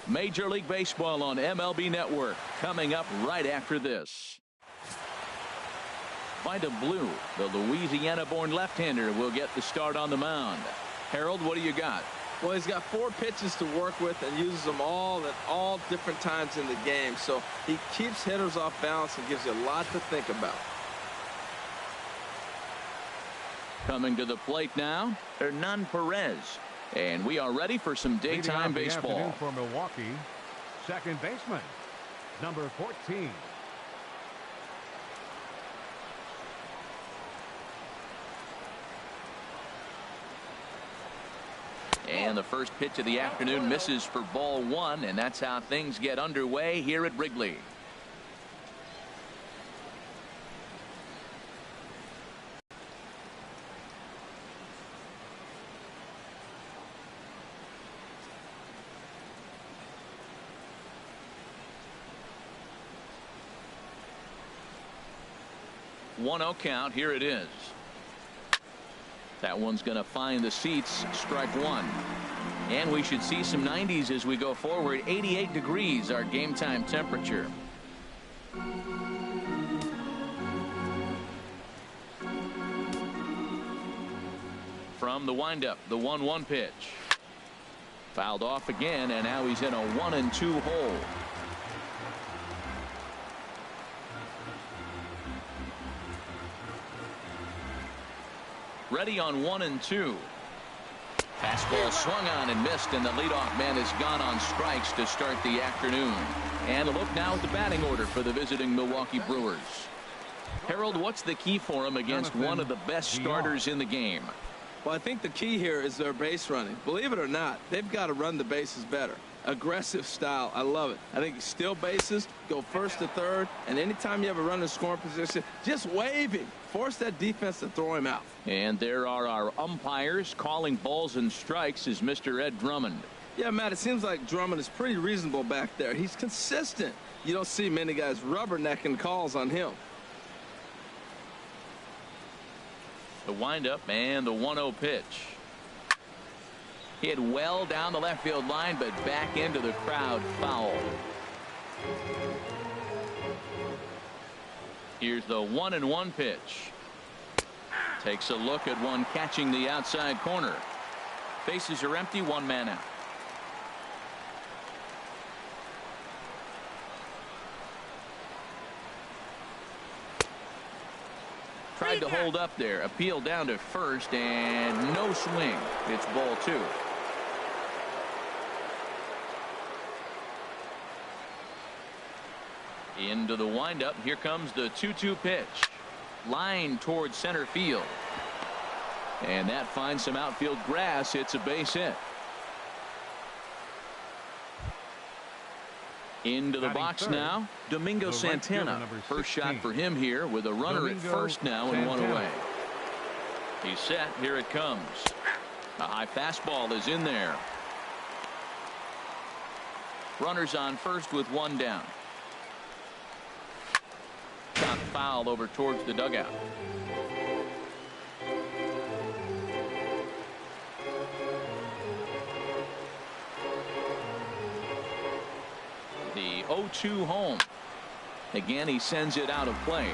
Major League Baseball on MLB Network coming up right after this. Vida Blue, the Louisiana-born left-hander, will get the start on the mound. Harold, what do you got? Well, he's got 4 pitches to work with and uses them all at all different times in the game. So he keeps hitters off balance and gives you a lot to think about. Coming to the plate now, Hernan Perez. And we are ready for some daytime baseball. For Milwaukee, second baseman, number 14. And the first pitch of the afternoon misses for ball 1, and that's how things get underway here at Wrigley. One 0 count. Here it is. That one's going to find the seats. Strike 1. And we should see some 90s as we go forward. 88 degrees our game time temperature. From the windup, the 1-1 pitch. Fouled off again, and now he's in a 1-2 hole. Ready on 1-2. Fastball swung on and missed, and the leadoff man has gone on strikes to start the afternoon. And a look now at the batting order for the visiting Milwaukee Brewers. Harold, what's the key for him against one of the best starters in the game? Well, I think the key here is their base running. Believe it or not, they've got to run the bases better. Aggressive style. I love it. I think you steal bases, go first to third, and anytime you have a runner in scoring position, just wave him. Force that defense to throw him out. And there are our umpires calling balls and strikes is Mr. Ed Drummond. Yeah, Matt, it seems like Drummond is pretty reasonable back there. He's consistent. You don't see many guys rubbernecking calls on him. The windup and the 1-0 pitch. Hit well down the left field line, but back into the crowd, foul. Here's the 1-1 pitch. Takes a look at one catching the outside corner. Bases are empty, 1 man out. Tried to hold up there. Appeal down to first, and no swing. It's ball 2. Into the windup. Here comes the 2-2 pitch. Line towards center field. And that finds some outfield grass. It's a base hit. Into the box now, Domingo Santana. First shot for him here with a runner at first now and 1 away. He's set. Here it comes. A high fastball is in there. Runners on first with 1 down. Shot foul over towards the dugout. The 0-2 home. Again, he sends it out of play.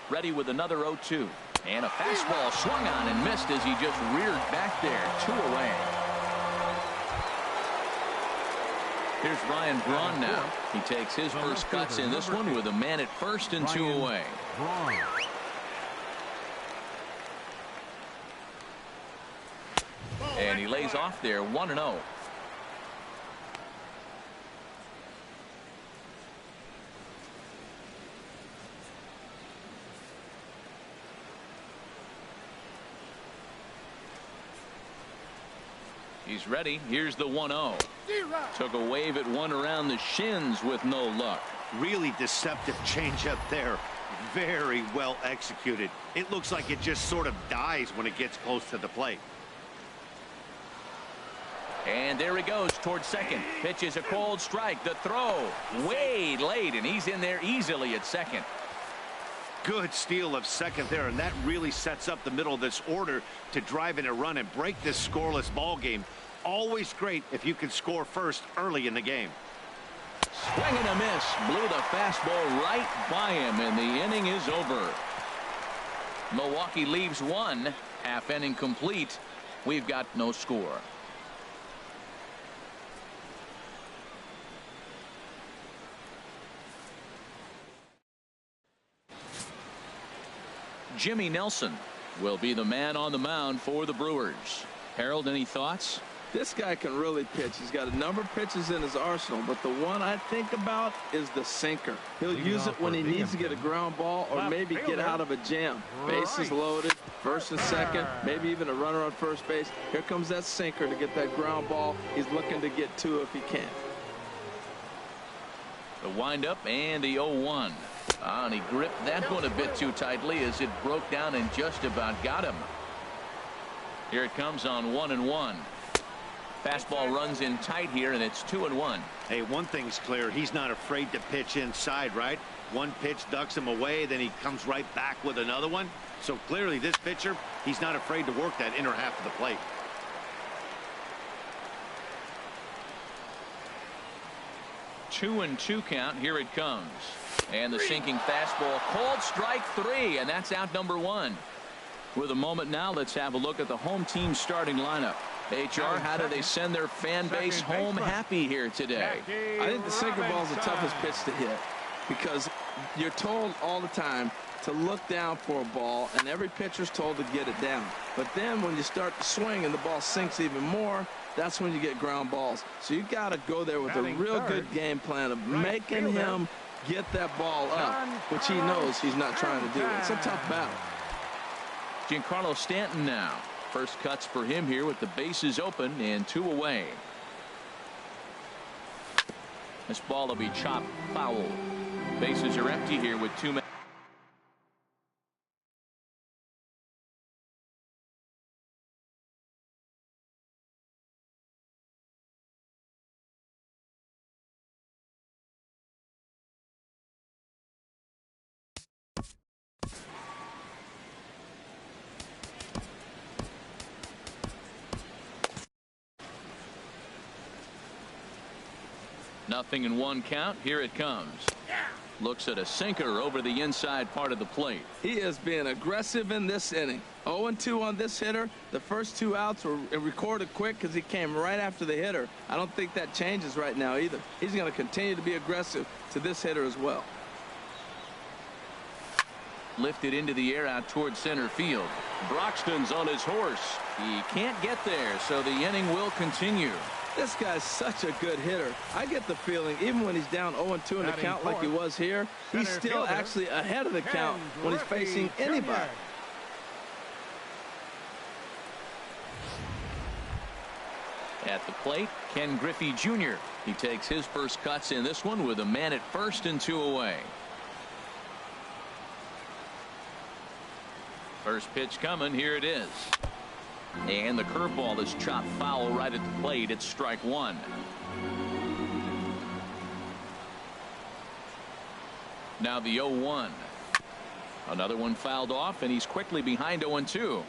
Ready with another 0-2. And a fastball swung on and missed as he just reared back there. 2 away. Here's Ryan Braun now. He takes his first cuts in this one with a man at first and 2 away. And he lays off there, 1-0. He's ready. Here's the 1-0. Took a wave at one around the shins with no luck. Really deceptive changeup there. Very well executed. It looks like it just sort of dies when it gets close to the plate. And there he goes towards second. Pitch is a cold strike. The throw way late, and he's in there easily at second. Good steal of second there, and that really sets up the middle of this order to drive in a run and break this scoreless ball game. Always great if you can score first early in the game. Swing and a miss. Blew the fastball right by him, and the inning is over. Milwaukee leaves one. Half inning complete. We've got no score. Jimmy Nelson will be the man on the mound for the Brewers. Harold, any thoughts? This guy can really pitch. He's got a number of pitches in his arsenal, but the one I think about is the sinker. He'll use it when he needs to get a ground ball or maybe get out of a jam. Bases loaded, first and second, maybe even a runner on first base. Here comes that sinker to get that ground ball. He's looking to get two if he can. The windup and the 0-1. And he gripped that one a bit too tightly as it broke down and just about got him. Here it comes on 1-1. Fastball runs in tight here, and it's 2-1. Hey, one thing's clear. He's not afraid to pitch inside, right? One pitch ducks him away, then he comes right back with another one. So clearly this pitcher, he's not afraid to work that inner half of the plate. Two and two count. Here it comes. And the sinking fastball. Called strike three, and that's out number one. With a moment now, let's have a look at the home team starting lineup. HR, how do they send their fan base home happy here today? I think the sinker ball is the toughest pitch to hit because you're told all the time to look down for a ball, and every pitcher's told to get it down. But then when you start to swing and the ball sinks even more, that's when you get ground balls. So you got to go there with a real good game plan of making him get that ball up, which he knows he's not trying to do. It's a tough battle. Giancarlo Stanton now. First cuts for him here with the bases open and two away. This ball will be chopped foul. Bases are empty here with 2 men. Nothing in one count. Here it comes. Looks at a sinker over the inside part of the plate. He is being aggressive in this inning. 0-2 on this hitter. The first two outs were recorded quick because he came right after the hitter. I don't think that changes right now either. He's going to continue to be aggressive to this hitter as well. Lifted into the air out towards center field. Broxton's on his horse. He can't get there, so the inning will continue. This guy's such a good hitter. I get the feeling even when he's down 0-2 in the count like he was here, he's still actually ahead of the count when he's facing anybody. At the plate, Ken Griffey Jr. He takes his first cuts in this one with a man at first and two away. First pitch coming. Here it is. And the curveball is chopped foul right at the plate. It's strike one. Now the 0-1. Another one fouled off, and he's quickly behind 0-2.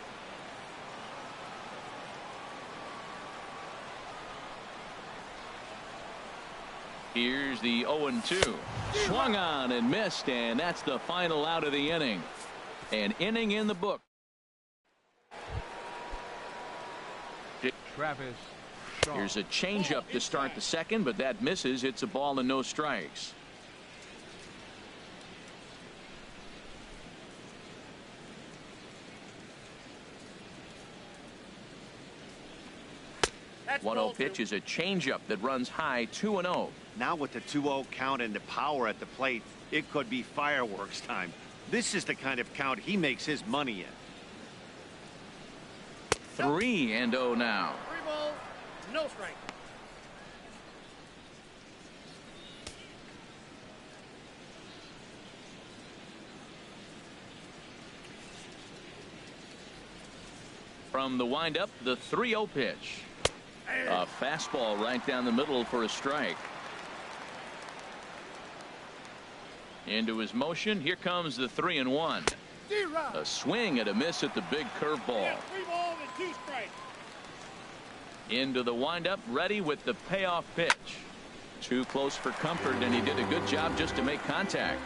Here's the 0-2. Swung on and missed, and that's the final out of the inning. An inning in the book. Here's a changeup to start the second, but that misses. It's a ball and no strikes. That's 1-0 pitch is a changeup that runs high 2-0. Now with the 2-0 count and the power at the plate, it could be fireworks time. This is the kind of count he makes his money in. 3-0 now. 3 balls, no strike. From the windup, the 3-0 pitch. A fastball right down the middle for a strike. Into his motion. Here comes the 3-1. A swing and a miss at the big curveball. 3 balls and 2 strikes. Into the windup, ready with the payoff pitch. Too close for comfort, and he did a good job just to make contact.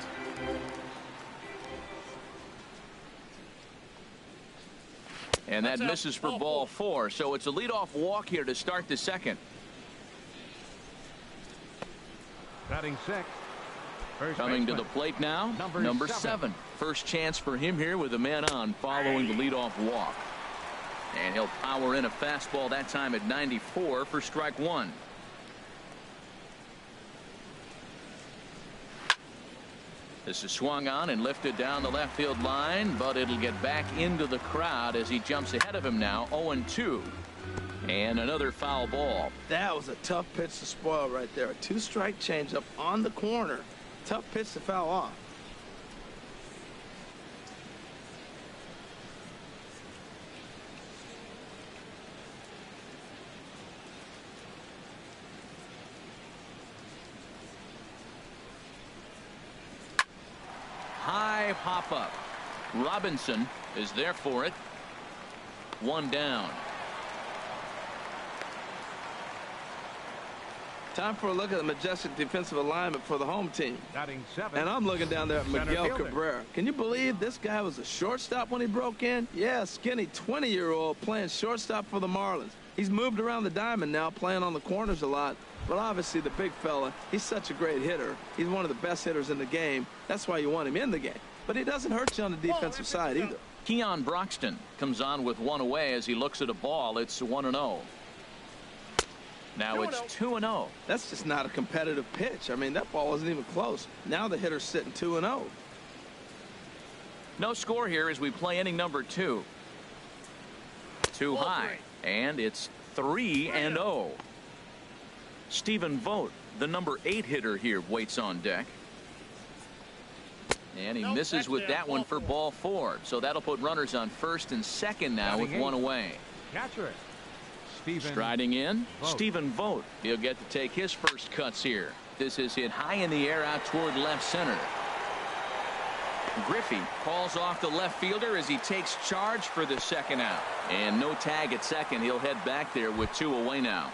And that misses for ball 4. So it's a leadoff walk here to start the second. Batting 6. Coming to the plate now, number 7. First chance for him here with a man on following the leadoff walk. And he'll power in a fastball that time at 94 for strike 1. This is swung on and lifted down the left field line, but it'll get back into the crowd as he jumps ahead of him now. 0-2. And another foul ball. That was a tough pitch to spoil right there. A 2-strike changeup on the corner. Tough pitch to foul off. High pop up. Robinson is there for it. 1 down. Time for a look at the majestic defensive alignment for the home team. Batting 7. And I'm looking down there at Miguel fielder. Cabrera. Can you believe this guy was a shortstop when he broke in? Yeah, skinny 20-year-old playing shortstop for the Marlins. He's moved around the diamond now, playing on the corners a lot. But obviously the big fella, he's such a great hitter. He's one of the best hitters in the game. That's why you want him in the game. But he doesn't hurt you on the defensive side either. Keon Broxton comes on with 1 away as he looks at a ball. It's 1-0. Now it's 2-0. That's just not a competitive pitch. I mean, that ball wasn't even close. Now the hitter's sitting 2-0. No score here as we play inning number 2. Too high. And it's 3-0. Stephen Vogt, the number 8 hitter here, waits on deck. And he misses with that one for ball 4. So that'll put runners on first and second now with 1 away. Catcher. Striding in, Stephen Vogt. He'll get to take his first cuts here. This is hit high in the air out toward left center. Griffey calls off the left fielder as he takes charge for the second out. And no tag at second. He'll head back there with 2 away now.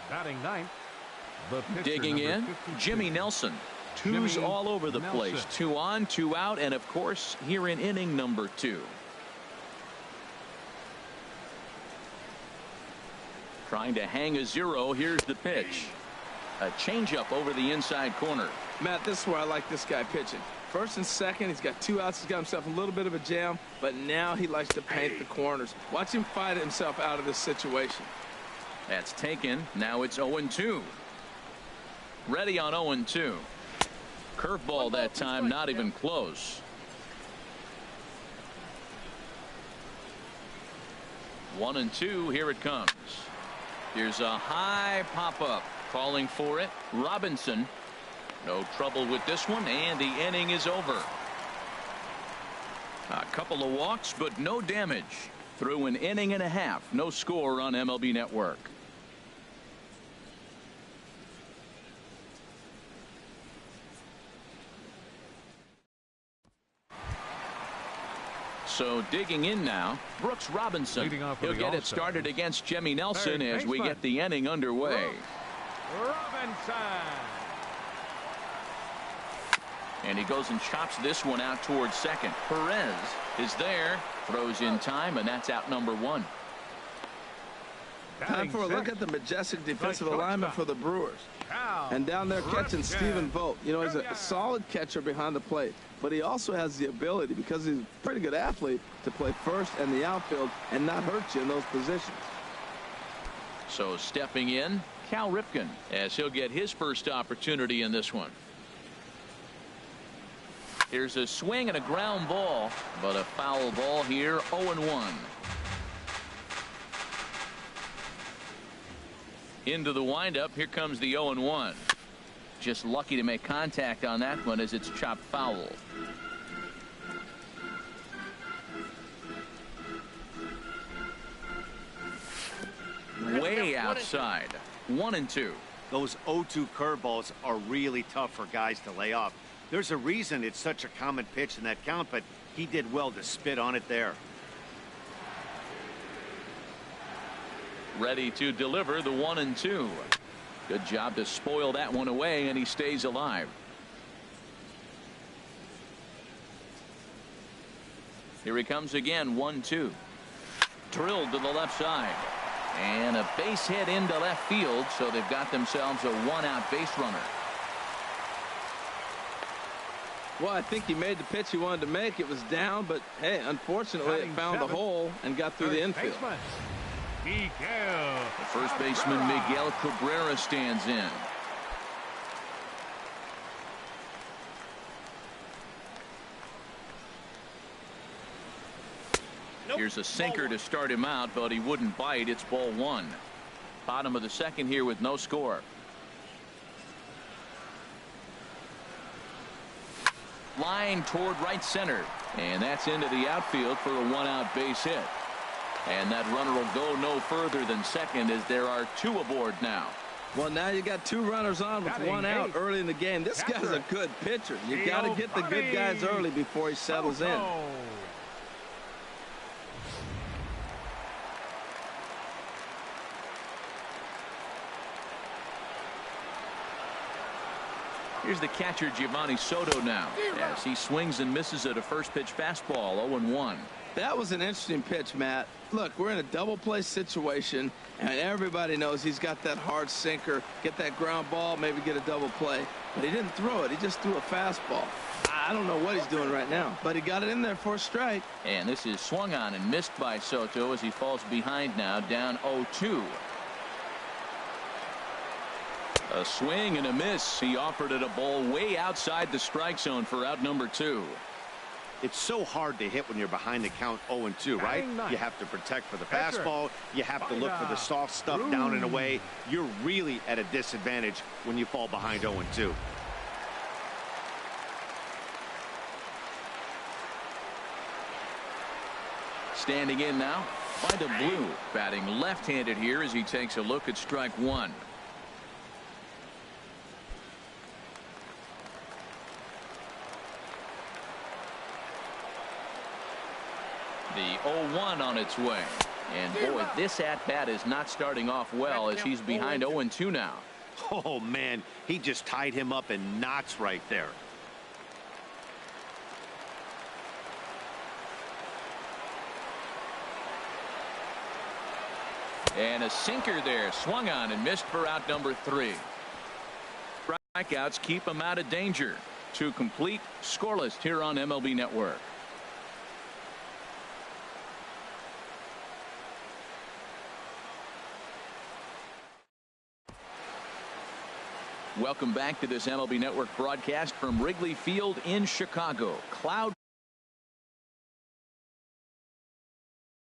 Batting 9th. The pitcher, Digging in, 52. Jimmy Nelson. 2's Jimmy all over the Nelson. place. 2 on, 2 out, and of course here in inning number 2. Trying to hang a 0. Here's the pitch. A changeup over the inside corner. Matt, this is where I like this guy pitching. First and second, he's got 2 outs. He's got himself a little bit of a jam, but now he likes to paint the corners. Watch him fight himself out of this situation. That's taken. Now it's 0-2. Ready on 0-2. Curveball that time, not even close. 1-2. Here it comes. Here's a high pop-up. Calling for it. Robinson. No trouble with this one, and the inning is over. A couple of walks, but no damage. Through an inning and a half. No score on MLB Network. So digging in now, Brooks Robinson. He'll get it started against Jimmy Nelson as we get the inning underway. Robinson. And he goes and chops this one out towards second. Perez is there, throws in time, and that's out number 1. Time for a look at the majestic defensive alignment for the Brewers. And down there catching Stephen Vogt. You know, he's a solid catcher behind the plate, but he also has the ability, because he's a pretty good athlete, to play first and the outfield and not hurt you in those positions. So stepping in, Cal Ripken, as he'll get his first opportunity in this one. Here's a swing and a ground ball, but a foul ball here. 0-1. Into the windup. Here comes the 0-1. Just lucky to make contact on that one as it's chopped foul. Way outside. 1-2. Those 0-2 curveballs are really tough for guys to lay off. There's a reason it's such a common pitch in that count, but he did well to spit on it there. Ready to deliver the 1-2. Good job to spoil that one away, and he stays alive. Here he comes again, 1-2. Drilled to the left side. And a base hit into left field, so they've got themselves a one-out base runner. Well, I think he made the pitch he wanted to make. It was down, but hey, unfortunately, it found the hole and got through the infield. The first baseman, Miguel Cabrera, stands in. Here's a sinker to start him out, but he wouldn't bite. It's ball one. Bottom of the second here with no score. Line toward right center, and that's into the outfield for a one-out base hit. And that runner will go no further than second, as there are two aboard now. Well, now you got two runners on with one out early in the game. This guy's a good pitcher. You got to get the good guys early before he settles in. Here's the catcher, Giovanni Soto, now, as he swings and misses at a first pitch fastball, 0-1. That was an interesting pitch, Matt. Look, we're in a double play situation, and everybody knows he's got that hard sinker. Get that ground ball, maybe get a double play. But he didn't throw it. He just threw a fastball. I don't know what he's doing right now, but he got it in there for a strike. And this is swung on and missed by Soto as he falls behind now, down 0-2. A swing and a miss. He offered it a ball way outside the strike zone for out number 2. It's so hard to hit when you're behind the count 0-2, right? You have to protect for the fastball. You have to look for the soft stuff down and away. You're really at a disadvantage when you fall behind 0-2. Standing in now by the blue, batting left-handed here as he takes a look at strike one. The 0-1 on its way. And boy, this at-bat is not starting off well as he's behind 0-2 now. Oh, man, he just tied him up in knots right there. And a sinker there, swung on and missed for out number 3. Strikeouts keep him out of danger. To complete, scoreless here on MLB Network. Welcome back to this MLB Network broadcast from Wrigley Field in Chicago. Cloud